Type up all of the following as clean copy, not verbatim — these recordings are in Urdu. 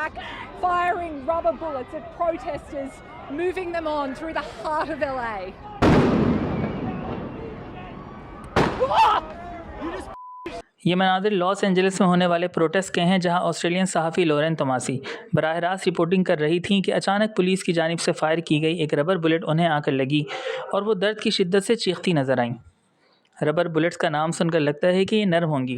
back, firing rubber bullets at protesters, moving them on through the heart of LA. یہ مناظر لاس اینجلس میں ہونے والے پروٹیسٹ کے ہیں، جہاں آسٹریلین صحافی لورین توماسی براہ راست رپورٹنگ کر رہی تھیں کہ اچانک پولیس کی جانب سے فائر کی گئی ایک ربر بلٹ انہیں آ کر لگی اور وہ درد کی شدت سے چیختی نظر آئیں۔ ربر بلٹس کا نام سن کر لگتا ہے کہ یہ نرم ہوں گی،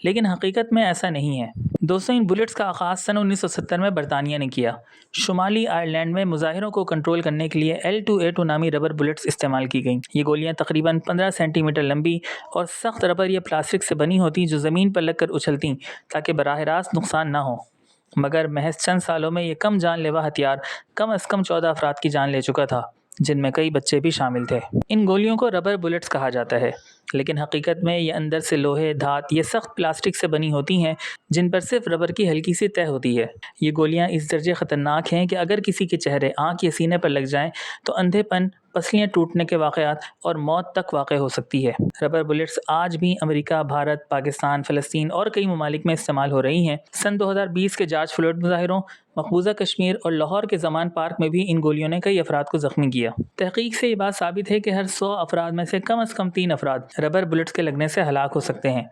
لیکن حقیقت میں ایسا نہیں ہے۔ دوستوں، ان بلٹس کا آغاز سن 1970 میں برطانیہ نے کیا۔ شمالی آئرلینڈ میں مظاہروں کو کنٹرول کرنے کے لیے L2A2 نامی ربر بلٹس استعمال کی گئیں۔ یہ گولیاں تقریباً 15 سینٹی میٹر لمبی اور سخت ربر یا پلاسٹک سے بنی ہوتیں جو زمین پر لگ کر اچھلتیں تاکہ براہ راست نقصان نہ ہو۔ مگر محض چند سالوں میں یہ کم جان لیوا ہتھیار کم از کم 14 افراد کی جان لے چکا تھا، جن میں کئی بچے بھی شامل تھے۔ ان گولیوں کو ربر بلٹس کہا جاتا ہے، لیکن حقیقت میں یہ اندر سے لوہے، دھات یا سخت پلاسٹک سے بنی ہوتی ہیں جن پر صرف ربر کی ہلکی سی تہ ہوتی ہے۔ یہ گولیاں اس درجے خطرناک ہیں کہ اگر کسی کے چہرے، آنکھ یا سینے پر لگ جائیں تو اندھے پن، پسلیاں ٹوٹنے کے واقعات اور موت تک واقع ہو سکتی ہے۔ ربر بلٹس آج بھی امریکہ، بھارت، پاکستان، فلسطین اور کئی ممالک میں استعمال ہو رہی ہیں۔ سن 2020 کے جارج فلوئڈ مظاہروں، مقبوضہ کشمیر اور لاہور کے زمان پارک میں بھی ان گولیوں نے کئی افراد کو زخمی کیا۔ تحقیق سے یہ بات ثابت ہے کہ ہر 100 افراد میں سے کم از کم 3 افراد ربر بلٹس کے لگنے سے ہلاک ہو سکتے ہیں،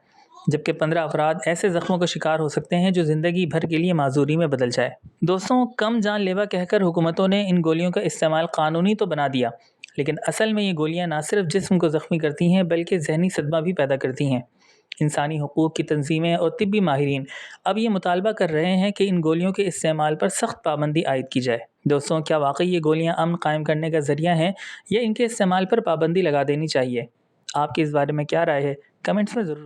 جبکہ 15 افراد ایسے زخموں کا شکار ہو سکتے ہیں جو زندگی بھر کے لیے معذوری میں بدل جائے۔ دوستوں، کم جان لیوا کہہ کر حکومتوں نے ان گولیوں کا استعمال قانونی تو بنا دیا، لیکن اصل میں یہ گولیاں نہ صرف جسم کو زخمی کرتی ہیں بلکہ ذہنی صدمہ بھی پیدا کرتی ہیں۔ انسانی حقوق کی تنظیمیں اور طبی ماہرین اب یہ مطالبہ کر رہے ہیں کہ ان گولیوں کے استعمال پر سخت پابندی عائد کی جائے۔ دوستوں، کیا واقعی یہ گولیاں امن قائم کرنے کا ذریعہ ہیں یا ان کے استعمال پر پابندی لگا دینی چاہیے؟ آپ کی اس بارے میں کیا رائے ہے؟ کمنٹس میں ضرور